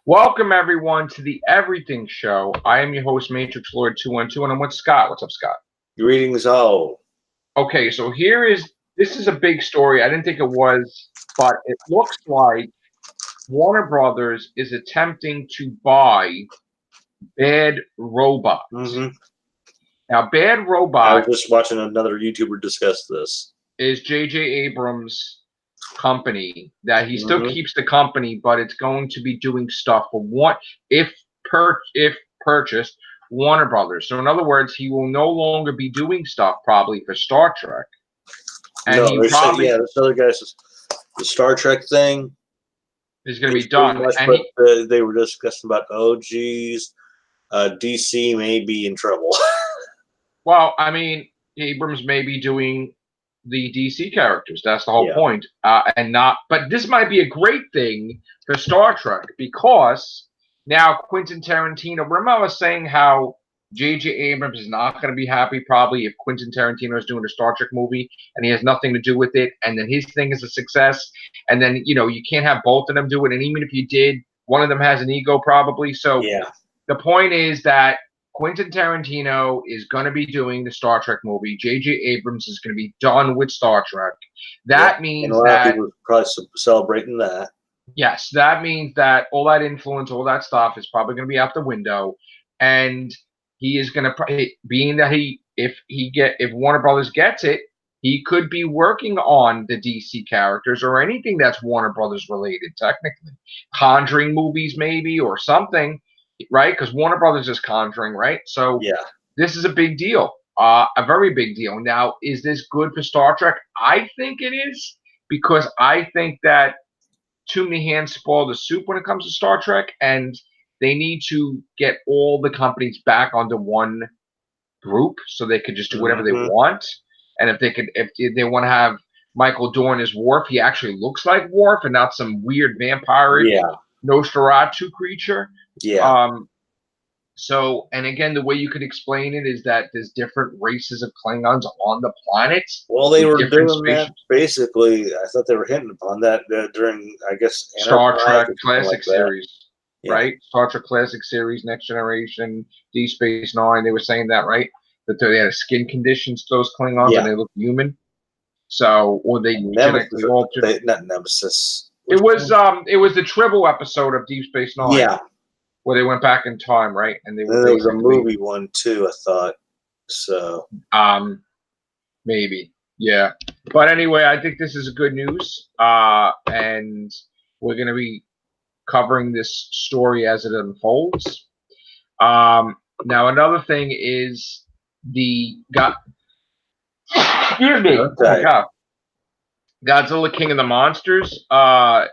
Welcome everyone to the Everything Show. I am your host, Matrix Lord 212, and I'm with Scott. What's up, Scott? Greetings all. Okay, so this is a big story. I didn't think it was, but it looks like Warner Brothers is attempting to buy Bad Robot. Mm-hmm. Now, Bad I was Robot just watching another YouTuber discuss this. is J.J. Abrams' company that he still Mm-hmm. keeps the company, but it's going to be doing stuff for one if purchased Warner Brothers. So in other words, he will no longer be doing stuff probably for Star Trek, and No, he they said, probably this other guy's the Star Trek thing is going to is be pretty done. much And what they were discussing about. Oh, geez, DC may be in trouble. well, I mean, Abrams may be doing the DC characters. That's the whole Yeah. point. And not, but this might be a great thing for Star Trek because now Quentin Tarantino. Remember, I was saying how J.J. Abrams is not going to be happy probably if Quentin Tarantino is doing a Star Trek movie and he has nothing to do with it, and then his thing is a success, and then you can't have both of them do it, and even if you did, one of them has an ego probably. So Yeah. the point is that Quentin Tarantino is going to be doing the Star Trek movie. J.J. Abrams is going to be done with Star Trek. That Yep. means And a lot that, of people are probably celebrating that. yes, that means that all that influence, all that stuff is probably going to be out the window. And he is going to, being that if Warner Brothers gets it, he could be working on the DC characters or anything that's Warner Brothers related, technically. Conjuring movies, maybe, or something, right? Because Warner Brothers is Conjuring, right? So Yeah. this is a big deal, a very big deal. Now, is this good for Star Trek? I think it is because I think that too many hands spoil the soup when it comes to Star Trek, and they need to get all the companies back onto one group so they could just do whatever they Mm-hmm. want. And if they want to have Michael Dorn as Worf, he actually looks like Worf and not some weird vampiric Yeah. Nosferatu creature. Yeah. Um, so, and again, the way you could explain it is that there's different races of Klingons on the planet Well, they with were different doing that spaceships. basically. I thought they were hinting upon that during, I guess, Star Enterprise Trek or something like Classic that. Series, Yeah. right? Star Trek Classic Series, Next Generation, Deep Space Nine. They were saying that, right? That they had a skin conditions, those Klingons, and Yeah. they look human. So, or they genetically Nemesis, altered. not Nemesis. It was the Tribble episode of Deep Space Nine Yeah. where they went back in time, right? And they And were then there was a basically movie one too, I thought. So maybe, yeah. But anyway, I think this is good news, and we're going to be covering this story as it unfolds. Now another thing is excuse me. Oh my okay. god. Godzilla King of the Monsters.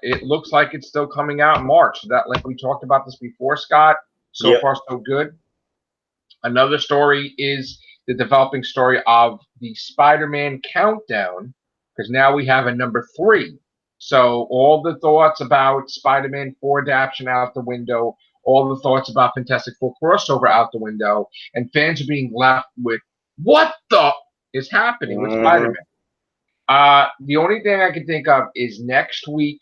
It looks like it's still coming out in March. That, like we talked about this before, Scott. So Yep. far, so good. Another story is the developing story of the Spider-Man countdown, because now we have a number 3. So all the thoughts about Spider-Man 4 adaptation out the window, all the thoughts about Fantastic Four crossover out the window, and fans are being left with what the is happening with Mm-hmm. Spider-Man. The only thing I can think of is next week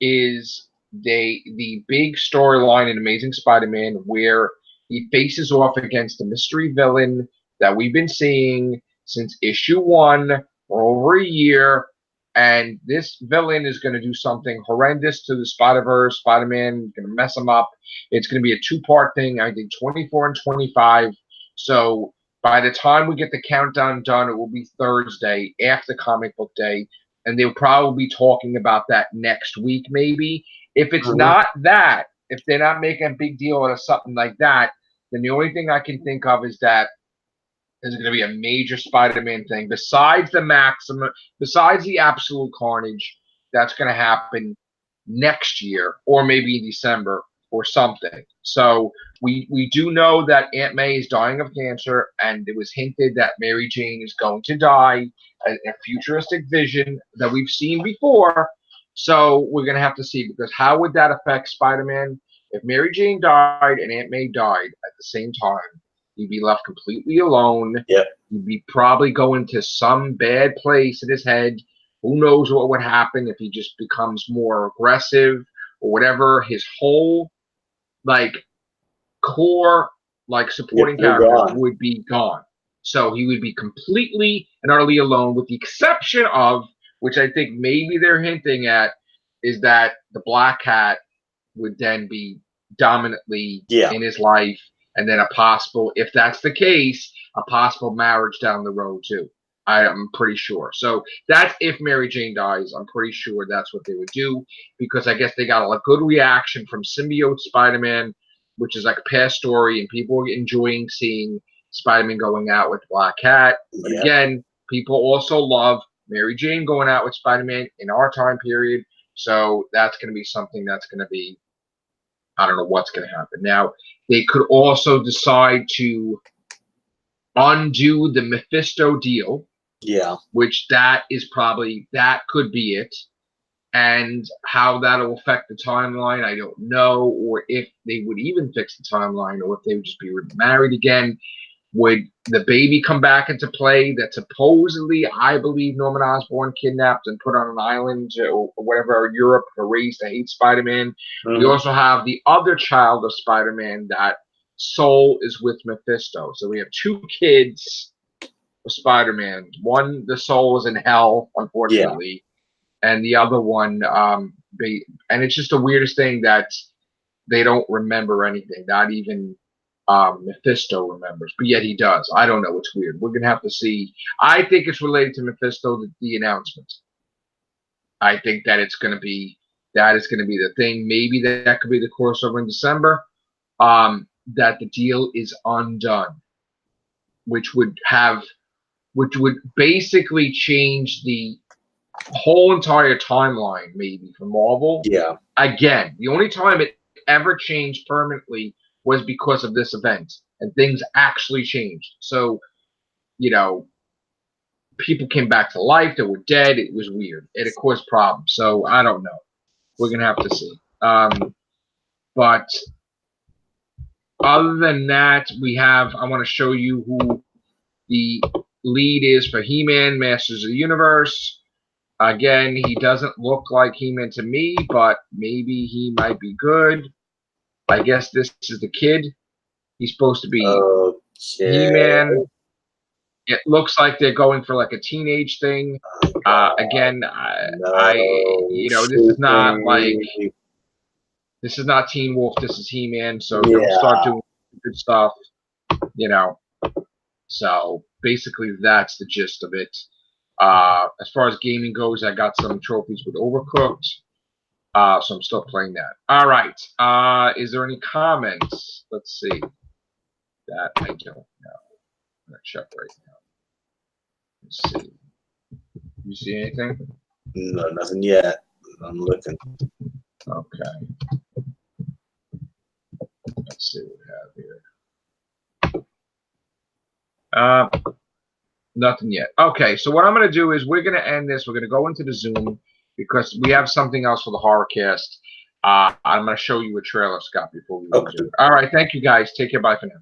is the big storyline in Amazing Spider-Man where he faces off against the mystery villain that we've been seeing since issue 1 for over a year. And this villain is going to do something horrendous to the Spider-Verse. Spider-Man going to mess him up. It's going to be a 2-part thing. I think 24 and 25. So by the time we get the countdown done, it will be Thursday after Comic Book Day, and they'll probably be talking about that next week, maybe. If it's Mm-hmm. not that, if they're not making a big deal out of something like that, then the only thing I can think of is that there's going to be a major Spider-Man thing besides the absolute carnage that's going to happen next year or maybe in December or something. So we do know that Aunt May is dying of cancer, and it was hinted that Mary Jane is going to die, a futuristic vision that we've seen before. So we're going to have to see, because how would that affect Spider-Man if Mary Jane died and Aunt May died at the same time? He'd be left completely alone. Yep. He'd be probably going to some bad place in his head. Who knows what would happen if he just becomes more aggressive or whatever, his whole like core like supporting character would be gone. So he would be completely and utterly alone, with the exception of, which I think maybe they're hinting at, is that the Black Cat would then be dominantly in his life, and then a possible, if that's the case, a possible marriage down the road too. I am pretty sure. So that's if Mary Jane dies. I'm pretty sure that's what they would do, because I guess they got a good reaction from Symbiote Spider-Man, which is like a past story, and people are enjoying seeing Spider-Man going out with Black Cat. But again, people also love Mary Jane going out with Spider-Man in our time period. So that's going to be something that's going to be, I don't know what's going to happen. Now, they could also decide to undo the Mephisto deal. Yeah. Which that could be it. And how that'll affect the timeline, I don't know. Or if they would even fix the timeline, or if they would just be married again. Would the baby come back into play that supposedly, I believe, Norman Osborn kidnapped and put on an island or whatever, Europe, for raised to hate Spider-Man? We also have the other child of Spider-Man, that Soul is with Mephisto. So we have two kids of Spider-Man. One, the Soul is in hell, unfortunately. And the other one, and it's just the weirdest thing that they don't remember anything. Not even Mephisto remembers, but yet he does. I don't know. It's weird. We're gonna have to see. I think it's related to Mephisto, the announcement. I think that it's gonna be the thing. Maybe that could be the crossover in December. That the deal is undone, which would basically change the whole entire timeline, maybe, for Marvel. Yeah. Again, the only time it ever changed permanently was because of this event, and things actually changed. So, people came back to life that were dead. It was weird. It caused problems. So I don't know. We're gonna have to see. But other than that, I want to show you who the lead is for He-Man, Masters of the Universe. Again, he doesn't look like He-Man to me, but maybe he might be good. I guess this is the kid. He's supposed to be He-Man. It looks like they're going for like a teenage thing. Again, this is not Teen Wolf. This is He-Man. So don't start doing good stuff. So basically, that's the gist of it. As far as gaming goes, I got some trophies with Overcooked. So I'm still playing that. All right. Is there any comments? Let's see. That I don't know. I'm gonna check right now. Let's see. You see anything? No, nothing yet. I'm looking. Okay. Let's see what we have here. Nothing yet. Okay, so what I'm going to do is we're going to end this. We're going to go into the Zoom because we have something else for the Horrorcast. I'm going to show you a trailer, Scott, before we do. All right, thank you, guys. Take care. Bye for now.